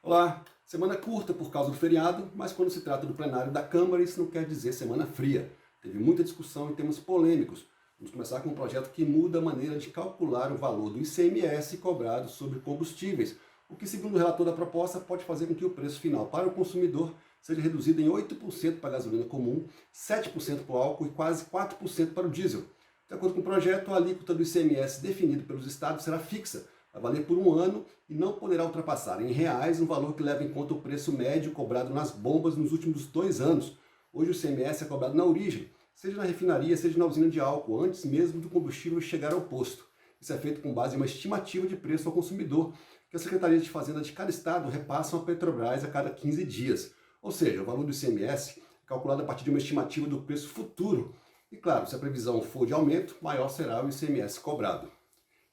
Olá, semana curta por causa do feriado, mas quando se trata do plenário da Câmara, isso não quer dizer semana fria. Teve muita discussão em temas polêmicos. Vamos começar com um projeto que muda a maneira de calcular o valor do ICMS cobrado sobre combustíveis, o que, segundo o relator da proposta, pode fazer com que o preço final para o consumidor seja reduzido em 8% para a gasolina comum, 7% para o álcool e quase 4% para o diesel. De acordo com o projeto, a alíquota do ICMS definido pelos estados será fixa, vai valer por um ano e não poderá ultrapassar em reais um valor que leva em conta o preço médio cobrado nas bombas nos últimos 2 anos. Hoje o ICMS é cobrado na origem, seja na refinaria, seja na usina de álcool, antes mesmo do combustível chegar ao posto. Isso é feito com base em uma estimativa de preço ao consumidor, que a Secretaria de Fazenda de cada estado repassam à Petrobras a cada 15 dias. Ou seja, o valor do ICMS é calculado a partir de uma estimativa do preço futuro. E claro, se a previsão for de aumento, maior será o ICMS cobrado.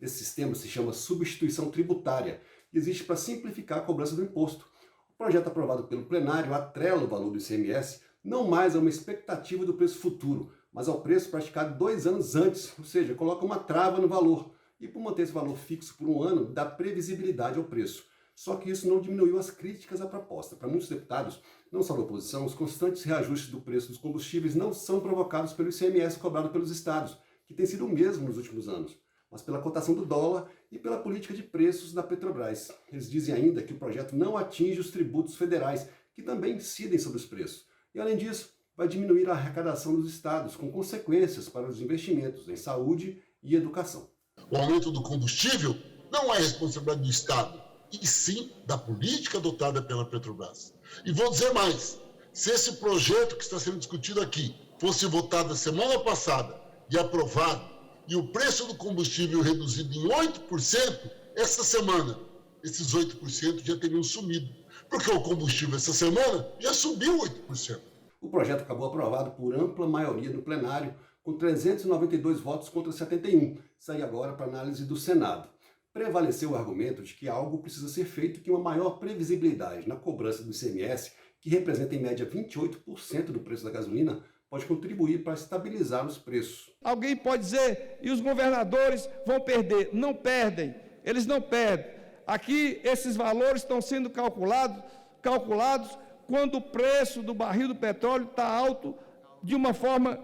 Esse sistema se chama substituição tributária e existe para simplificar a cobrança do imposto. O projeto aprovado pelo plenário atrela o valor do ICMS não mais a uma expectativa do preço futuro, mas ao preço praticado 2 anos antes, ou seja, coloca uma trava no valor. E por manter esse valor fixo por um ano, dá previsibilidade ao preço. Só que isso não diminuiu as críticas à proposta. Para muitos deputados, não só da oposição, os constantes reajustes do preço dos combustíveis não são provocados pelo ICMS cobrado pelos estados, que tem sido o mesmo nos últimos anos, mas pela cotação do dólar e pela política de preços da Petrobras. Eles dizem ainda que o projeto não atinge os tributos federais, que também incidem sobre os preços. E, além disso, vai diminuir a arrecadação dos estados, com consequências para os investimentos em saúde e educação. O aumento do combustível não é responsabilidade do Estado, e sim da política adotada pela Petrobras. E vou dizer mais, se esse projeto que está sendo discutido aqui fosse votado a semana passada e aprovado, e o preço do combustível reduzido em 8%, essa semana, esses 8% já teriam sumido. Porque o combustível essa semana já subiu 8%. O projeto acabou aprovado por ampla maioria no plenário, com 392 votos contra 71. Sai agora para análise do Senado. Prevaleceu o argumento de que algo precisa ser feito, que uma maior previsibilidade na cobrança do ICMS, que representa em média 28% do preço da gasolina, pode contribuir para estabilizar os preços. Alguém pode dizer, e os governadores vão perder? Não perdem, eles não perdem. Aqui esses valores estão sendo calculados quando o preço do barril do petróleo está alto de uma forma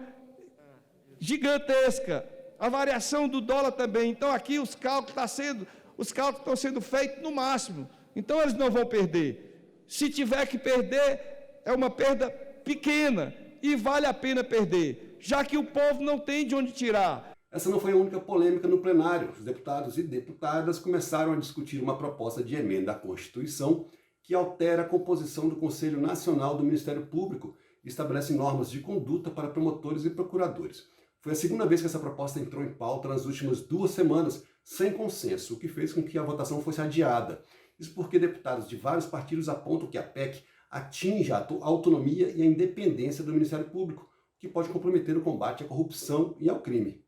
gigantesca. A variação do dólar também. Então aqui os cálculos estão sendo feitos no máximo. Então eles não vão perder. Se tiver que perder, é uma perda pequena e vale a pena perder, já que o povo não tem de onde tirar. Essa não foi a única polêmica no plenário. Os deputados e deputadas começaram a discutir uma proposta de emenda à Constituição que altera a composição do Conselho Nacional do Ministério Público e estabelece normas de conduta para promotores e procuradores. Foi a segunda vez que essa proposta entrou em pauta nas últimas 2 semanas, sem consenso, o que fez com que a votação fosse adiada. Isso porque deputados de vários partidos apontam que a PEC atinge a autonomia e a independência do Ministério Público, o que pode comprometer o combate à corrupção e ao crime.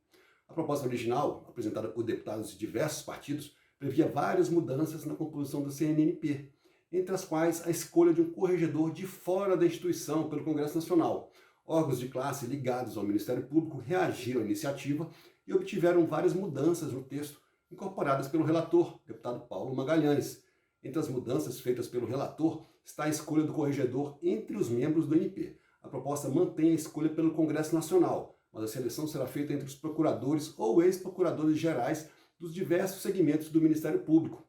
A proposta original, apresentada por deputados de diversos partidos, previa várias mudanças na composição do CNMP, entre as quais a escolha de um corregedor de fora da instituição pelo Congresso Nacional. Órgãos de classe ligados ao Ministério Público reagiram à iniciativa e obtiveram várias mudanças no texto, incorporadas pelo relator, deputado Paulo Magalhães. Entre as mudanças feitas pelo relator está a escolha do corregedor entre os membros do MP. A proposta mantém a escolha pelo Congresso Nacional, mas a seleção será feita entre os procuradores ou ex-procuradores gerais dos diversos segmentos do Ministério Público.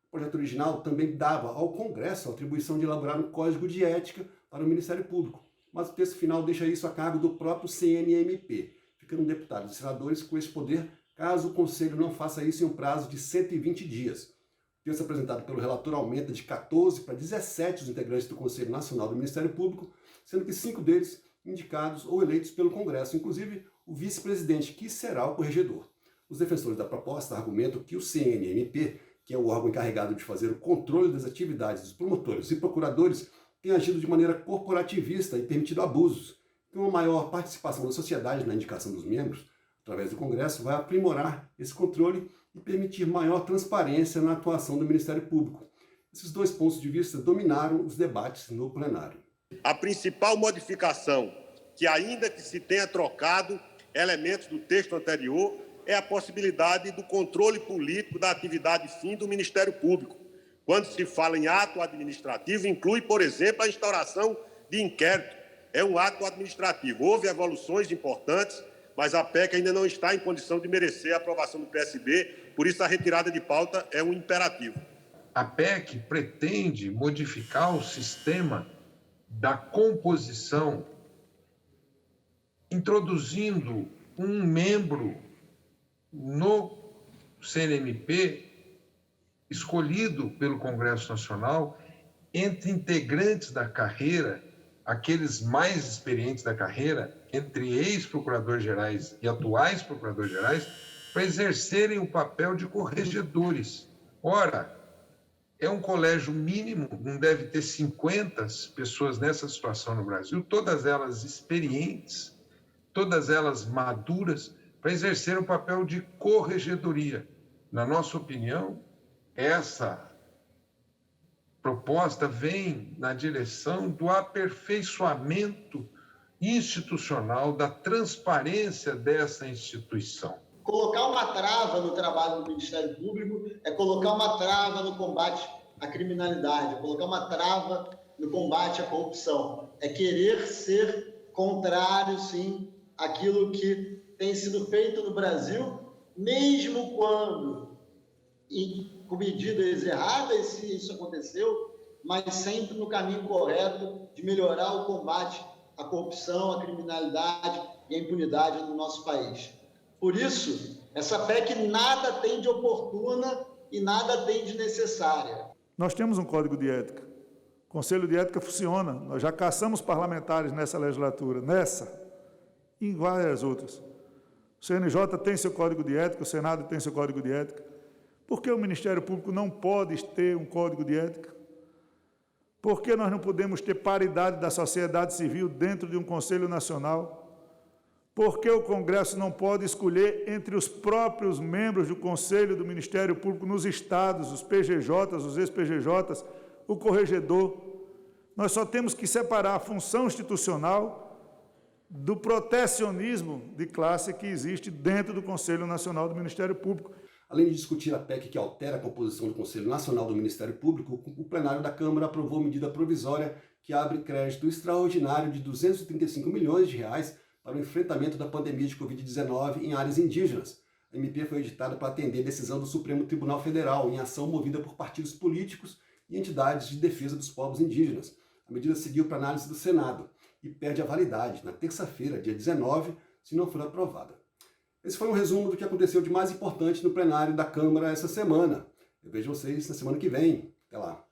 O projeto original também dava ao Congresso a atribuição de elaborar um código de ética para o Ministério Público, mas o texto final deixa isso a cargo do próprio CNMP, ficando deputados e senadores com esse poder caso o Conselho não faça isso em um prazo de 120 dias. O texto apresentado pelo relator aumenta de 14 para 17 os integrantes do Conselho Nacional do Ministério Público, sendo que 5 deles indicados ou eleitos pelo Congresso, inclusive o vice-presidente, que será o corregedor. Os defensores da proposta argumentam que o CNMP, que é o órgão encarregado de fazer o controle das atividades dos promotores e procuradores, tem agido de maneira corporativista e permitido abusos. Que uma maior participação da sociedade na indicação dos membros, através do Congresso, vai aprimorar esse controle e permitir maior transparência na atuação do Ministério Público. Esses 2 pontos de vista dominaram os debates no plenário. A principal modificação, que ainda que se tenha trocado elementos do texto anterior, é a possibilidade do controle político da atividade fim do Ministério Público, quando se fala em ato administrativo, inclui, por exemplo, a instauração de inquérito. É um ato administrativo. Houve evoluções importantes, mas a PEC ainda não está em condição de merecer a aprovação do PSB, por isso a retirada de pauta é um imperativo. A PEC pretende modificar o sistema da composição, introduzindo um membro no CNMP escolhido pelo Congresso Nacional entre integrantes da carreira, aqueles mais experientes da carreira, entre ex-procuradores-gerais e atuais procuradores-gerais, para exercerem o papel de corregedores. Ora, é um colégio mínimo, não deve ter 50 pessoas nessa situação no Brasil, todas elas experientes, todas elas maduras, para exercer o papel de corregedoria. Na nossa opinião, essa proposta vem na direção do aperfeiçoamento institucional, da transparência dessa instituição. Colocar uma trava no trabalho do Ministério Público é colocar uma trava no combate à criminalidade, é colocar uma trava no combate à corrupção. É querer ser contrário, sim, àquilo que tem sido feito no Brasil, mesmo quando, com medidas erradas, se isso aconteceu, mas sempre no caminho correto de melhorar o combate à corrupção, à criminalidade e à impunidade no nosso país. Por isso, essa PEC nada tem de oportuna e nada tem de necessária. Nós temos um código de ética. O Conselho de Ética funciona. Nós já caçamos parlamentares nessa legislatura, e em várias outras. O CNJ tem seu código de ética, o Senado tem seu código de ética. Por que o Ministério Público não pode ter um código de ética? Por que nós não podemos ter paridade da sociedade civil dentro de um Conselho Nacional? Por que o Congresso não pode escolher entre os próprios membros do Conselho do Ministério Público nos estados, os PGJs, os ex-PGJs, o corregedor? Nós só temos que separar a função institucional do protecionismo de classe que existe dentro do Conselho Nacional do Ministério Público. Além de discutir a PEC que altera a composição do Conselho Nacional do Ministério Público, o plenário da Câmara aprovou medida provisória que abre crédito extraordinário de R$ 235 milhões para o enfrentamento da pandemia de Covid-19 em áreas indígenas. A MP foi editada para atender a decisão do Supremo Tribunal Federal em ação movida por partidos políticos e entidades de defesa dos povos indígenas. A medida seguiu para análise do Senado e perde a validade na terça-feira, dia 19, se não for aprovada. Esse foi um resumo do que aconteceu de mais importante no plenário da Câmara essa semana. Eu vejo vocês na semana que vem. Até lá.